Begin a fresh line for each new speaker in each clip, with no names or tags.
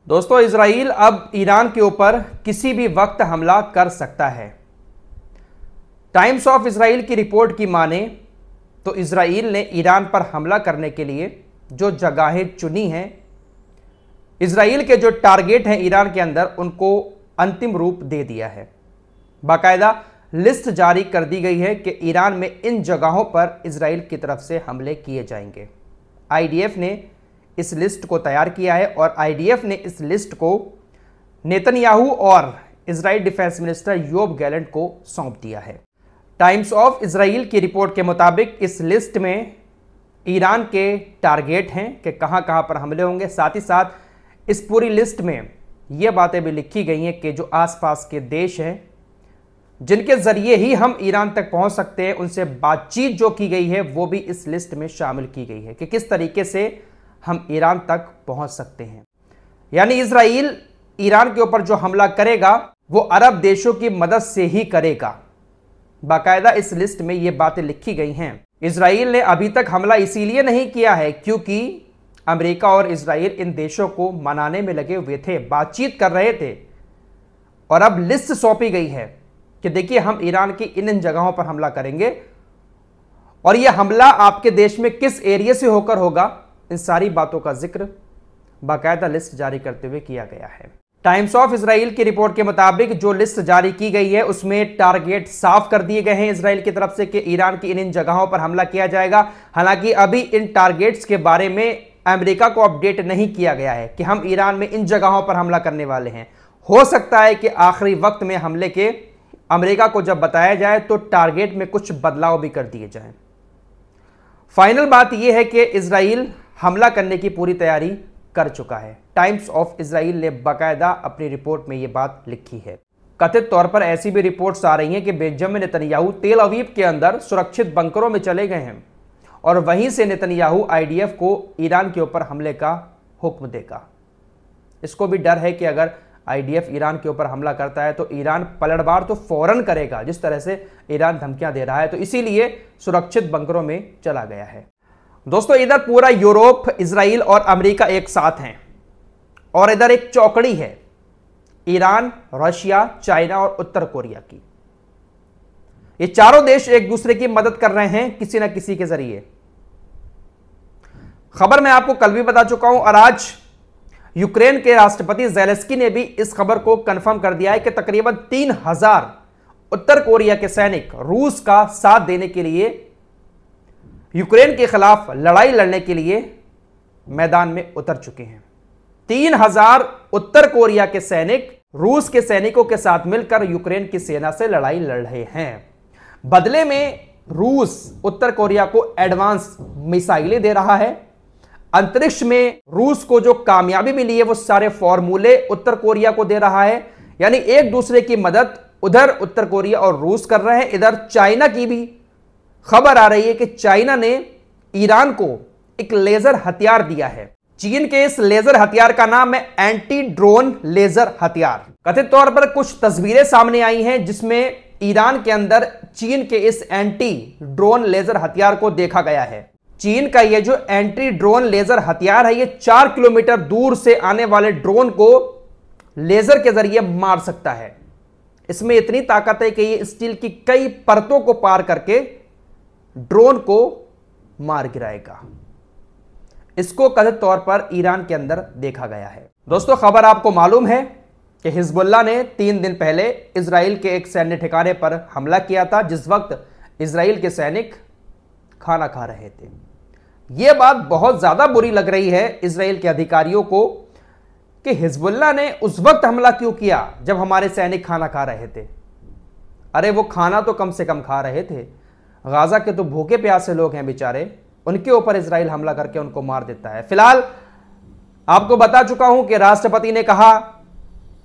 दोस्तों, इजराइल अब ईरान के ऊपर किसी भी वक्त हमला कर सकता है। टाइम्स ऑफ इजराइल की रिपोर्ट की माने तो इजराइल ने ईरान पर हमला करने के लिए जो जगहें चुनी हैं, इजराइल के जो टारगेट हैं ईरान के अंदर, उनको अंतिम रूप दे दिया है। बाकायदा लिस्ट जारी कर दी गई है कि ईरान में इन जगहों पर इजराइल की तरफ से हमले किए जाएंगे। आईडीएफ ने इस लिस्ट को तैयार किया है और आईडीएफ ने इस लिस्ट को नेतन्याहू और Israel defence minister Yoav Gallant को सौंप दिया है। टाइम्स ऑफ इजराइल की रिपोर्ट के मुताबिक इस लिस्ट में ईरान के टारगेट हैं कि कहां कहां पर हमले होंगे। साथ ही साथ इस पूरी लिस्ट में यह बातें भी लिखी गई हैं कि जो आसपास के देश हैं जिनके जरिए ही हम ईरान तक पहुंच सकते हैं, उनसे बातचीत जो की गई है वो भी इस लिस्ट में शामिल की गई है कि किस तरीके से हम ईरान तक पहुंच सकते हैं। यानी इजराइल ईरान के ऊपर जो हमला करेगा वो अरब देशों की मदद से ही करेगा। बाकायदा इस लिस्ट में ये बातें लिखी गई हैं। इजराइल ने अभी तक हमला इसीलिए नहीं किया है क्योंकि अमेरिका और इजराइल इन देशों को मनाने में लगे हुए थे, बातचीत कर रहे थे, और अब लिस्ट सौंपी गई है कि देखिए हम ईरान की इन जगहों पर हमला करेंगे और यह हमला आपके देश में किस एरिया से होकर होगा, इन सारी बातों का जिक्र बाकायदा लिस्ट जारी करते हुए किया गया है। टाइम्स ऑफ इजराइल की रिपोर्ट के मुताबिक जो लिस्ट जारी की गई है उसमें टारगेट साफ कर दिए गए हैं इजराइल की तरफ से कि ईरान की इन जगहों पर हमला किया जाएगा। हालांकि अभी इन टारगेट्स के बारे में अमेरिका को अपडेट नहीं किया गया है कि हम ईरान में इन जगहों पर हमला करने वाले हैं। हो सकता है कि आखिरी वक्त में हमले के अमेरिका को जब बताया जाए तो टारगेट में कुछ बदलाव भी कर दिए जाएं। फाइनल बात यह है कि इजराइल हमला करने की पूरी तैयारी कर चुका है। टाइम्स ऑफ इजराइल ने बाकायदा अपनी रिपोर्ट में यह बात लिखी है। कथित तौर पर ऐसी भी रिपोर्ट्स आ रही हैं कि बेंजामिन नेतन्याहू तेल अवीव के अंदर सुरक्षित बंकरों में चले गए हैं और वहीं से नेतन्याहू आईडीएफ को ईरान के ऊपर हमले का हुक्म देगा। इसको भी डर है कि अगर आईडीएफ ईरान के ऊपर हमला करता है तो ईरान पलटवार तो फौरन करेगा, जिस तरह से ईरान धमकियां दे रहा है, तो इसीलिए सुरक्षित बंकरों में चला गया है। दोस्तों, इधर पूरा यूरोप, इजराइल और अमेरिका एक साथ हैं और इधर एक चौकड़ी है ईरान, रशिया, चाइना और उत्तर कोरिया की। ये चारों देश एक दूसरे की मदद कर रहे हैं किसी ना किसी के जरिए। खबर मैं आपको कल भी बता चुका हूं और आज यूक्रेन के राष्ट्रपति ज़ेलेंस्की ने भी इस खबर को कंफर्म कर दिया है कि तकरीबन 3000 उत्तर कोरिया के सैनिक रूस का साथ देने के लिए, यूक्रेन के खिलाफ लड़ाई लड़ने के लिए मैदान में उतर चुके हैं। 3000 उत्तर कोरिया के सैनिक रूस के सैनिकों के साथ मिलकर यूक्रेन की सेना से लड़ाई लड़ रहे हैं। बदले में रूस उत्तर कोरिया को एडवांस मिसाइलें दे रहा है। अंतरिक्ष में रूस को जो कामयाबी मिली है वो सारे फॉर्मूले उत्तर कोरिया को दे रहा है। यानी एक दूसरे की मदद उधर उत्तर कोरिया और रूस कर रहे हैं। इधर चाइना की भी खबर आ रही है कि चाइना ने ईरान को एक लेजर हथियार दिया है। चीन के इस लेजर हथियार का नाम है एंटी ड्रोन लेजर हथियार। कथित तौर पर कुछ तस्वीरें सामने आई हैं जिसमें ईरान के अंदर चीन के इस एंटी ड्रोन लेजर हथियार को देखा गया है। चीन का यह जो एंटी ड्रोन लेजर हथियार है, यह 4 किलोमीटर दूर से आने वाले ड्रोन को लेजर के जरिए मार सकता है। इसमें इतनी ताकत है कि यह स्टील की कई परतों को पार करके ड्रोन को मार गिराएगा। इसको कथित तौर पर ईरान के अंदर देखा गया है। दोस्तों, खबर आपको मालूम है कि हिजबुल्लाह ने 3 दिन पहले इजराइल के एक सैन्य ठिकाने पर हमला किया था, जिस वक्त इजराइल के सैनिक खाना खा रहे थे। यह बात बहुत ज्यादा बुरी लग रही है इजराइल के अधिकारियों को कि हिजबुल्लाह ने उस वक्त हमला क्यों किया जब हमारे सैनिक खाना खा रहे थे। अरे वो खाना तो कम से कम खा रहे थे, गाजा के तो भूखे प्यासे लोग हैं बेचारे, उनके ऊपर इजराइल हमला करके उनको मार देता है। फिलहाल आपको बता चुका हूं कि राष्ट्रपति ने कहा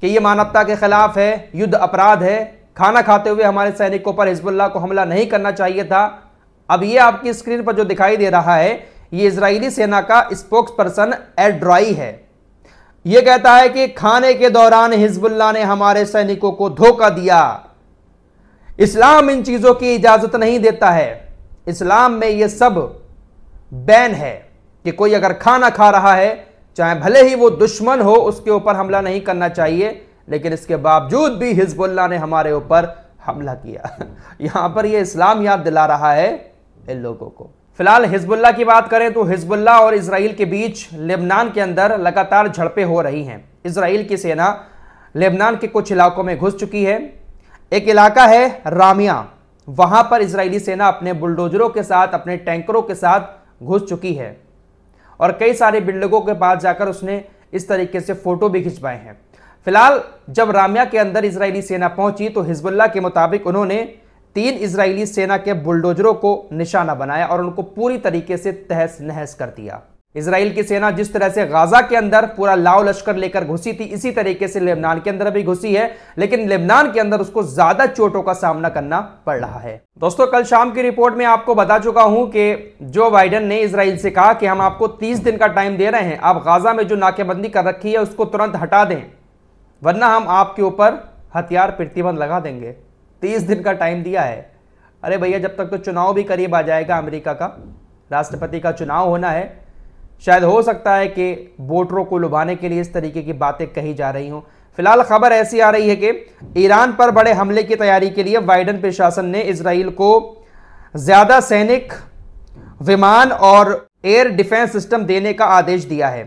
कि यह मानवता के खिलाफ है, युद्ध अपराध है, खाना खाते हुए हमारे सैनिकों पर हिजबुल्लाह को हमला नहीं करना चाहिए था। अब यह आपकी स्क्रीन पर जो दिखाई दे रहा है यह इजरायली सेना का स्पोक्स पर्सन एड्रॉई है। यह कहता है कि खाने के दौरान हिजबुल्लाह ने हमारे सैनिकों को धोखा दिया। इस्लाम इन चीजों की इजाजत नहीं देता है। इस्लाम में यह सब बैन है कि कोई अगर खाना खा रहा है चाहे भले ही वो दुश्मन हो, उसके ऊपर हमला नहीं करना चाहिए, लेकिन इसके बावजूद भी हिजबुल्लाह ने हमारे ऊपर हमला किया। यहां पर ये इस्लाम याद दिला रहा है इन लोगों को। फिलहाल हिजबुल्लाह की बात करें तो हिजबुल्लाह और इजराइल के बीच लेबनान के अंदर लगातार झड़पें हो रही हैं। इजराइल की सेना लेबनान के कुछ इलाकों में घुस चुकी है। एक इलाका है रामिया, वहां पर इजरायली सेना अपने बुलडोजरों के साथ, अपने टैंकरों के साथ घुस चुकी है और कई सारे बिल्डिंगों के पास जाकर उसने इस तरीके से फोटो भी खिंचवाए हैं। फिलहाल जब रामिया के अंदर इजरायली सेना पहुंची तो हिजबुल्लाह के मुताबिक उन्होंने 3 इजरायली सेना के बुलडोजरों को निशाना बनाया और उनको पूरी तरीके से तहस नहस कर दिया। इजराइल की सेना जिस तरह से गाजा के अंदर पूरा लाव लश्कर लेकर घुसी थी, इसी तरीके से लेबनान के अंदर भी घुसी है, लेकिन लेबनान के अंदर उसको ज्यादा चोटों का सामना करना पड़ रहा है। दोस्तों, कल शाम की रिपोर्ट में आपको बता चुका हूं कि जो बाइडेन ने इजराइल से कहा कि हम आपको 30 दिन का टाइम दे रहे हैं, आप गाजा में जो नाकेबंदी कर रखी है उसको तुरंत हटा दें, वरना हम आपके ऊपर हथियार प्रतिबंध लगा देंगे। 30 दिन का टाइम दिया है। अरे भैया, जब तक तो चुनाव भी करीब आ जाएगा, अमेरिका का राष्ट्रपति का चुनाव होना है, शायद हो सकता है कि वोटरों को लुभाने के लिए इस तरीके की बातें कही जा रही हों। फिलहाल खबर ऐसी आ रही है कि ईरान पर बड़े हमले की तैयारी के लिए बाइडेन प्रशासन ने इजराइल को ज्यादा सैनिक विमान और एयर डिफेंस सिस्टम देने का आदेश दिया है।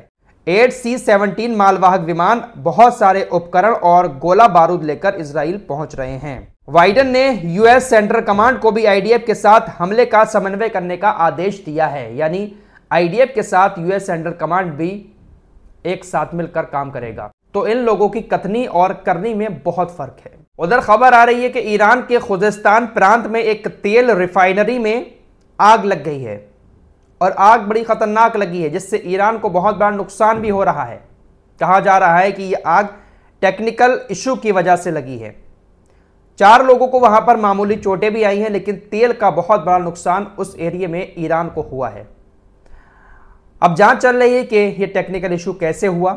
8 C-17 मालवाहक विमान, बहुत सारे उपकरण और गोला बारूद लेकर इजराइल पहुंच रहे हैं। बाइडेन ने यूएस सेंट्रल कमांड को भी आईडीएफ के साथ हमले का समन्वय करने का आदेश दिया है, यानी आईडीएफ के साथ यूएस सेंट्रल कमांड भी एक साथ मिलकर काम करेगा। तो इन लोगों की कथनी और करनी में बहुत फर्क है। उधर खबर आ रही है कि ईरान के खुजेस्तान प्रांत में एक तेल रिफाइनरी में आग लग गई है और आग बड़ी खतरनाक लगी है, जिससे ईरान को बहुत बड़ा नुकसान भी हो रहा है। कहा जा रहा है कि यह आग टेक्निकल इशू की वजह से लगी है। 4 लोगों को वहां पर मामूली चोटें भी आई हैं, लेकिन तेल का बहुत बड़ा नुकसान उस एरिया में ईरान को हुआ है। अब जांच चल रही है कि यह टेक्निकल इशू कैसे हुआ,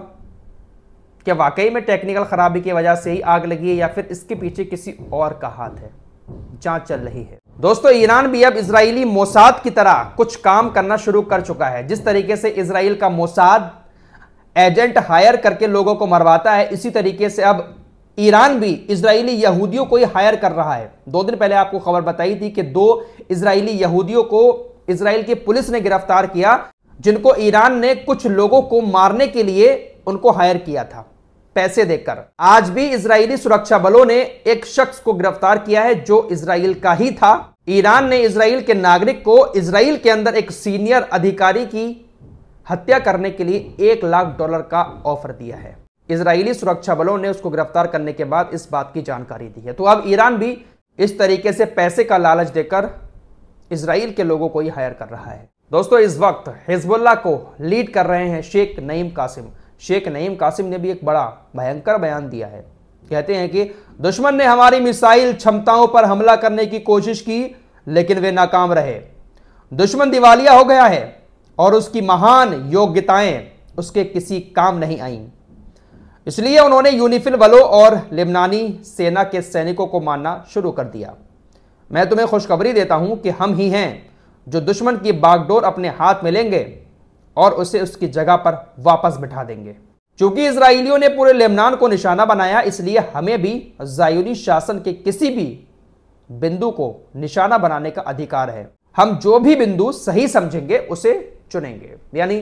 क्या वाकई में टेक्निकल खराबी की वजह से ही आग लगी है या फिर इसके पीछे किसी और का हाथ है। जांच चल रही है। दोस्तों, ईरान भी अब इजरायली मोसाद की तरह कुछ काम करना शुरू कर चुका है। जिस तरीके से इजराइल का मोसाद एजेंट हायर करके लोगों को मरवाता है, इसी तरीके से अब ईरान भी इजरायली यहूदियों को ही हायर कर रहा है। 2 दिन पहले आपको खबर बताई थी कि 2 इजरायली यहूदियों को इजराइल की पुलिस ने गिरफ्तार किया, जिनको ईरान ने कुछ लोगों को मारने के लिए उनको हायर किया था पैसे देकर। आज भी इजरायली सुरक्षा बलों ने एक शख्स को गिरफ्तार किया है जो इजराइल का ही था। ईरान ने इजराइल के नागरिक को इजराइल के अंदर एक सीनियर अधिकारी की हत्या करने के लिए $1 लाख का ऑफर दिया है। इजरायली सुरक्षा बलों ने उसको गिरफ्तार करने के बाद इस बात की जानकारी दी है। तो अब ईरान भी इस तरीके से पैसे का लालच देकर इजराइल के लोगों को ही हायर कर रहा है। दोस्तों, इस वक्त हिजबुल्लाह को लीड कर रहे हैं शेख नईम कासिम। शेख नईम कासिम ने भी एक बड़ा भयंकर बयान दिया है। कहते हैं कि दुश्मन ने हमारी मिसाइल क्षमताओं पर हमला करने की कोशिश की, लेकिन वे नाकाम रहे। दुश्मन दिवालिया हो गया है और उसकी महान योग्यताएं उसके किसी काम नहीं आईं। इसलिए उन्होंने यूनिफिल बलों और लेबनानी सेना के सैनिकों को मारना शुरू कर दिया। मैं तुम्हें खुशखबरी देता हूं कि हम ही हैं जो दुश्मन की बागडोर अपने हाथ में लेंगे और उसे उसकी जगह पर वापस बिठा देंगे। चूंकि इजरायलियों ने पूरे लेबनान को निशाना बनाया, इसलिए हमें भी ज़ायोनी शासन के किसी भी बिंदु को निशाना बनाने का अधिकार है। हम जो भी बिंदु सही समझेंगे उसे चुनेंगे, यानी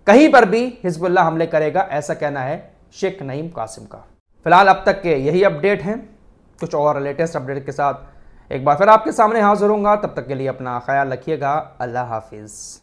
कहीं पर भी हिजबुल्लाह हमले करेगा, ऐसा कहना है शेख नईम कासिम का। फिलहाल अब तक के यही अपडेट हैं। कुछ और लेटेस्ट अपडेट के साथ एक बार फिर आपके सामने हाजिर होऊंगा। तब तक के लिए अपना ख्याल रखिएगा। अल्लाह हाफिज।